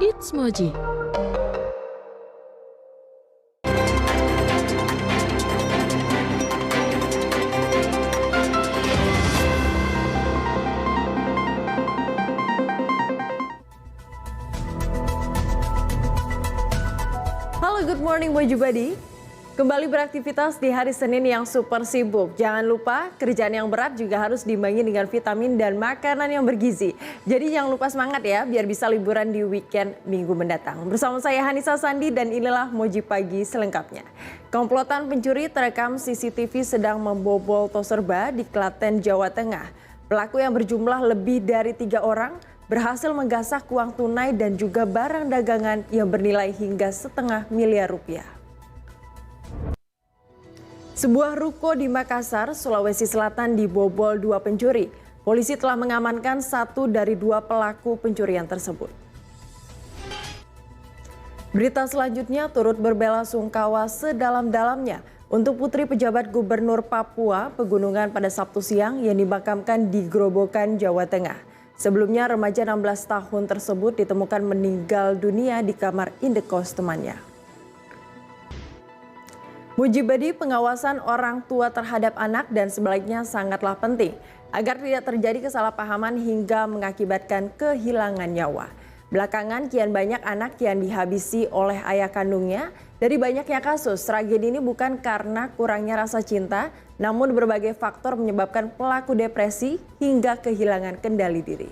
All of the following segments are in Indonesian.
It's Moji. Halo, good morning Moji Buddy. Kembali beraktivitas di hari Senin yang super sibuk. Jangan lupa kerjaan yang berat juga harus diimbangi dengan vitamin dan makanan yang bergizi. Jadi jangan lupa semangat ya biar bisa liburan di weekend minggu mendatang. Bersama saya Hanisa Sandi dan inilah Moji Pagi selengkapnya. Komplotan pencuri terekam CCTV sedang membobol Toserba di Klaten, Jawa Tengah. Pelaku yang berjumlah lebih dari 3 orang berhasil menggasak uang tunai dan juga barang dagangan yang bernilai hingga setengah miliar rupiah. Sebuah ruko di Makassar, Sulawesi Selatan dibobol 2 pencuri. Polisi telah mengamankan 1 dari 2 pelaku pencurian tersebut. Berita selanjutnya turut berbela-sungkawa sedalam-dalamnya untuk putri pejabat Gubernur Papua Pegunungan pada Sabtu siang yang dimakamkan di Grobogan, Jawa Tengah. Sebelumnya remaja 16 tahun tersebut ditemukan meninggal dunia di kamar indekos temannya. Moji Buddy, pengawasan orang tua terhadap anak dan sebaliknya sangatlah penting agar tidak terjadi kesalahpahaman hingga mengakibatkan kehilangan nyawa. Belakangan kian banyak anak yang dihabisi oleh ayah kandungnya. Dari banyaknya kasus, tragedi ini bukan karena kurangnya rasa cinta, namun berbagai faktor menyebabkan pelaku depresi hingga kehilangan kendali diri.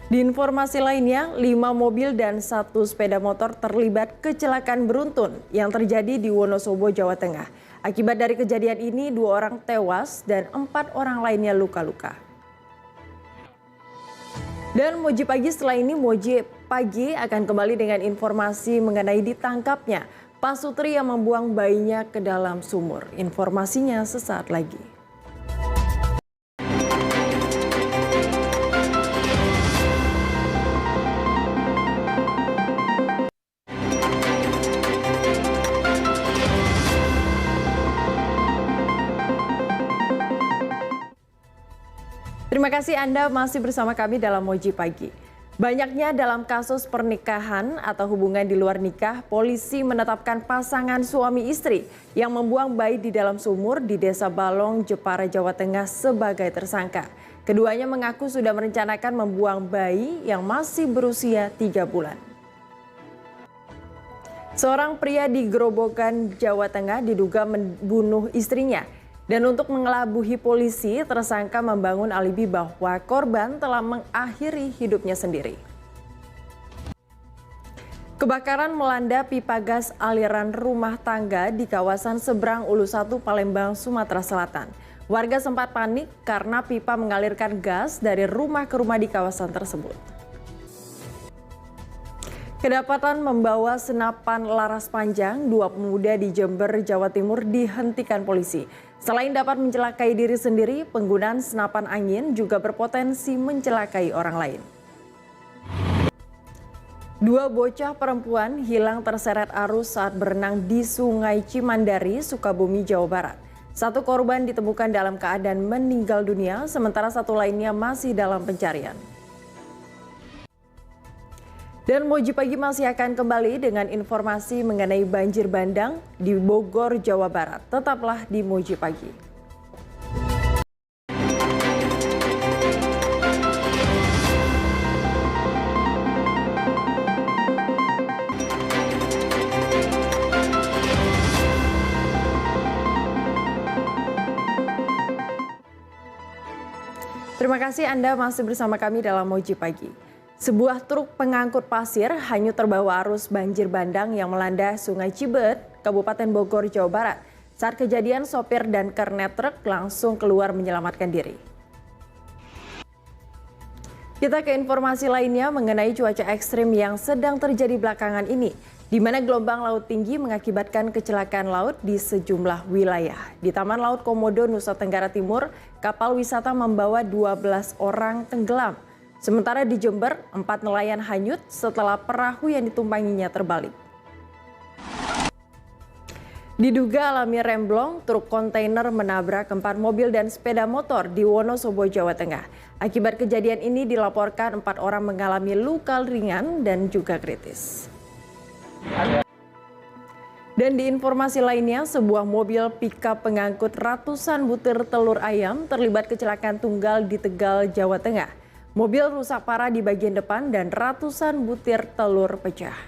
Di informasi lainnya, 5 mobil dan 1 sepeda motor terlibat kecelakaan beruntun yang terjadi di Wonosobo, Jawa Tengah. Akibat dari kejadian ini, 2 orang tewas dan 4 orang lainnya luka-luka. Dan Moji Pagi setelah ini, Moji Pagi akan kembali dengan informasi mengenai ditangkapnya pasutri yang membuang bayinya ke dalam sumur. Informasinya sesaat lagi. Terima kasih Anda masih bersama kami dalam Moji Pagi. Banyaknya dalam kasus pernikahan atau hubungan di luar nikah, polisi menetapkan pasangan suami istri yang membuang bayi di dalam sumur di Desa Balong, Jepara, Jawa Tengah sebagai tersangka. Keduanya mengaku sudah merencanakan membuang bayi yang masih berusia 3 bulan. Seorang pria di Grobogan, Jawa Tengah diduga membunuh istrinya. Dan untuk mengelabuhi polisi, tersangka membangun alibi bahwa korban telah mengakhiri hidupnya sendiri. Kebakaran melanda pipa gas aliran rumah tangga di kawasan Seberang Ulu 1, Palembang, Sumatera Selatan. Warga sempat panik karena pipa mengalirkan gas dari rumah ke rumah di kawasan tersebut. Kedapatan membawa senapan laras panjang, 2 pemuda di Jember, Jawa Timur dihentikan polisi. Selain dapat mencelakai diri sendiri, penggunaan senapan angin juga berpotensi mencelakai orang lain. 2 bocah perempuan hilang terseret arus saat berenang di Sungai Cimandari, Sukabumi, Jawa Barat. 1 korban ditemukan dalam keadaan meninggal dunia, sementara 1 lainnya masih dalam pencarian. Dan Moji Pagi masih akan kembali dengan informasi mengenai banjir bandang di Bogor, Jawa Barat. Tetaplah di Moji Pagi. Terima kasih Anda masih bersama kami dalam Moji Pagi. Sebuah truk pengangkut pasir hanyut terbawa arus banjir bandang yang melanda Sungai Cibet, Kabupaten Bogor, Jawa Barat. Saat kejadian, sopir dan kernet truk langsung keluar menyelamatkan diri. Kita ke informasi lainnya mengenai cuaca ekstrim yang sedang terjadi belakangan ini, di mana gelombang laut tinggi mengakibatkan kecelakaan laut di sejumlah wilayah. Di Taman Laut Komodo, Nusa Tenggara Timur, kapal wisata membawa 12 orang tenggelam. Sementara di Jember, 4 nelayan hanyut setelah perahu yang ditumpanginya terbalik. Diduga alami remblong, truk kontainer menabrak 4 mobil dan sepeda motor di Wonosobo, Jawa Tengah. Akibat kejadian ini dilaporkan 4 orang mengalami luka ringan dan juga kritis. Dan di informasi lainnya, sebuah mobil pickup pengangkut ratusan butir telur ayam terlibat kecelakaan tunggal di Tegal, Jawa Tengah. Mobil rusak parah di bagian depan dan ratusan butir telur pecah.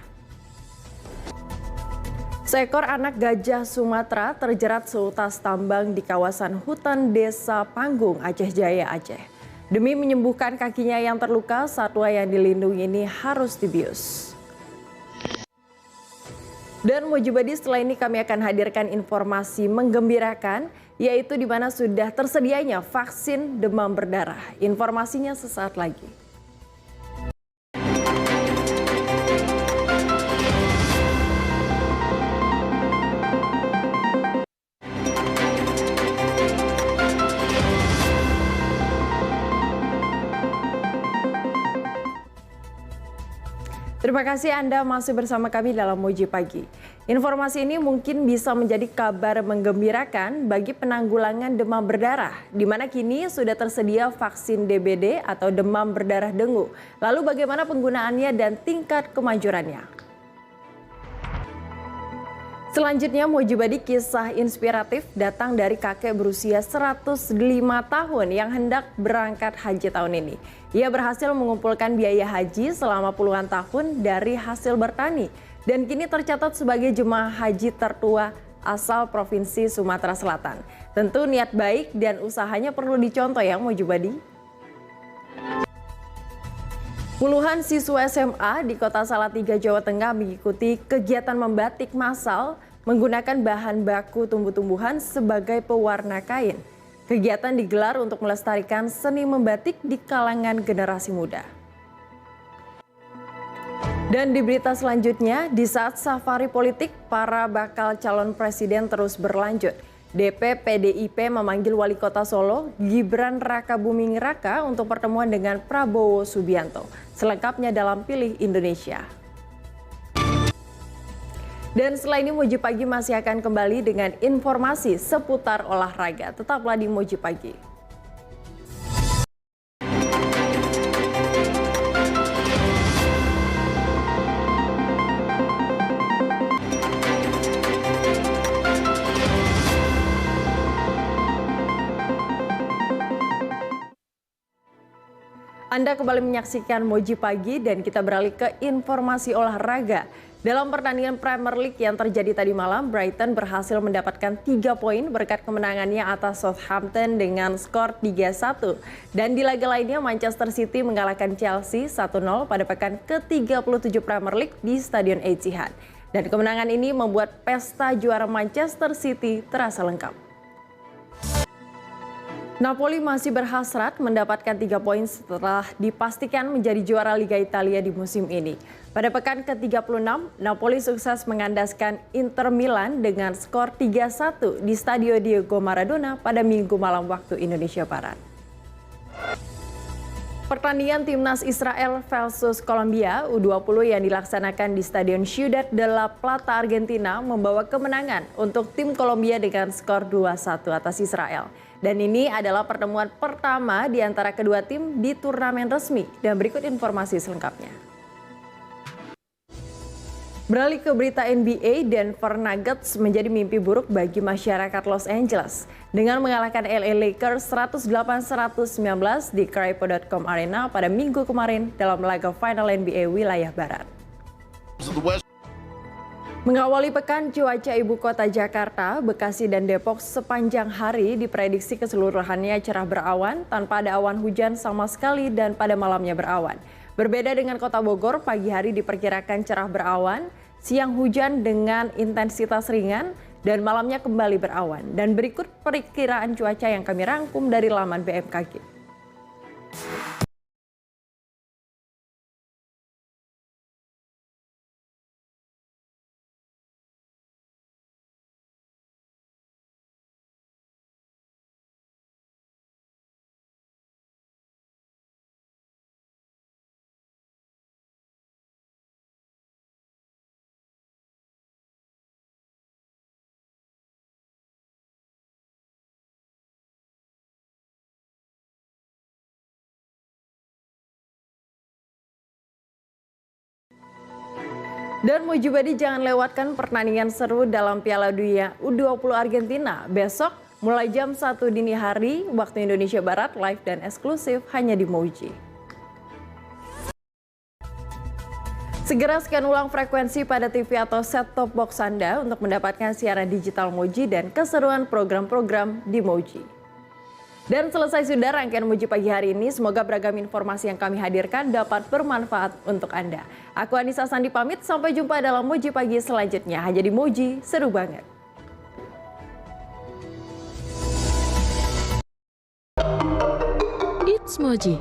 Seekor anak gajah Sumatera terjerat seutas tambang di kawasan hutan Desa Panggung, Aceh Jaya, Aceh. Demi menyembuhkan kakinya yang terluka, satwa yang dilindungi ini harus dibius. Dan Mojibadi, setelah ini kami akan hadirkan informasi menggembirakan, yaitu di mana sudah tersedianya vaksin demam berdarah. Informasinya sesaat lagi. Terima kasih Anda masih bersama kami dalam Moji Pagi. Informasi ini mungkin bisa menjadi kabar menggembirakan bagi penanggulangan demam berdarah, di mana kini sudah tersedia vaksin DBD atau demam berdarah dengue. Lalu bagaimana penggunaannya dan tingkat kemajurannya? Selanjutnya, Mojibadi, kisah inspiratif datang dari kakek berusia 105 tahun yang hendak berangkat haji tahun ini. Ia berhasil mengumpulkan biaya haji selama puluhan tahun dari hasil bertani dan kini tercatat sebagai jemaah haji tertua asal Provinsi Sumatera Selatan. Tentu niat baik dan usahanya perlu dicontoh ya Mojibadi. Puluhan siswa SMA di Kota Salatiga, Jawa Tengah mengikuti kegiatan membatik massal menggunakan bahan baku tumbuh-tumbuhan sebagai pewarna kain. Kegiatan digelar untuk melestarikan seni membatik di kalangan generasi muda. Dan di berita selanjutnya, di saat safari politik para bakal calon presiden terus berlanjut, DP PDIP memanggil Wali Kota Solo, Gibran Rakabuming Raka untuk pertemuan dengan Prabowo Subianto. Selengkapnya dalam Pilih Indonesia. Dan setelah ini Moji Pagi masih akan kembali dengan informasi seputar olahraga. Tetaplah di Moji Pagi. Anda kembali menyaksikan Moji Pagi dan kita beralih ke informasi olahraga. Dalam pertandingan Premier League yang terjadi tadi malam, Brighton berhasil mendapatkan 3 poin berkat kemenangannya atas Southampton dengan skor 3-1. Dan di laga lainnya, Manchester City mengalahkan Chelsea 1-0 pada pekan ke-37 Premier League di Stadion Etihad. Dan kemenangan ini membuat pesta juara Manchester City terasa lengkap. Napoli masih berhasrat mendapatkan 3 poin setelah dipastikan menjadi juara Liga Italia di musim ini. Pada pekan ke-36, Napoli sukses mengandaskan Inter Milan dengan skor 3-1 di Stadio Diego Maradona pada Minggu malam waktu Indonesia Barat. Pertandingan timnas Israel versus Kolombia U20 yang dilaksanakan di Stadion Ciudad de la Plata, Argentina membawa kemenangan untuk tim Kolombia dengan skor 2-1 atas Israel. Dan ini adalah pertemuan pertama di antara kedua tim di turnamen resmi. Dan berikut informasi selengkapnya. Beralih ke berita NBA, Denver Nuggets menjadi mimpi buruk bagi masyarakat Los Angeles dengan mengalahkan LA Lakers 108-119 di Crypto.com Arena pada Minggu kemarin dalam laga final NBA wilayah Barat. Mengawali pekan, cuaca ibu kota Jakarta, Bekasi, dan Depok sepanjang hari diprediksi keseluruhannya cerah berawan tanpa ada awan hujan sama sekali dan pada malamnya berawan. Berbeda dengan kota Bogor, pagi hari diperkirakan cerah berawan, siang hujan dengan intensitas ringan, dan malamnya kembali berawan. Dan berikut perkiraan cuaca yang kami rangkum dari laman BMKG. Dan Mojibadi jangan lewatkan pertandingan seru dalam Piala Dunia U20 Argentina besok mulai jam 1 dini hari waktu Indonesia Barat, live dan eksklusif hanya di Moji. Segera scan ulang frekuensi pada TV atau set-top box Anda untuk mendapatkan siaran digital Moji dan keseruan program-program di Moji. Dan selesai sudah rangkaian Moji pagi hari ini. Semoga beragam informasi yang kami hadirkan dapat bermanfaat untuk Anda. Aku Anissa Sandi pamit, sampai jumpa dalam Moji pagi selanjutnya. Hanya di Moji, seru banget. It's Moji.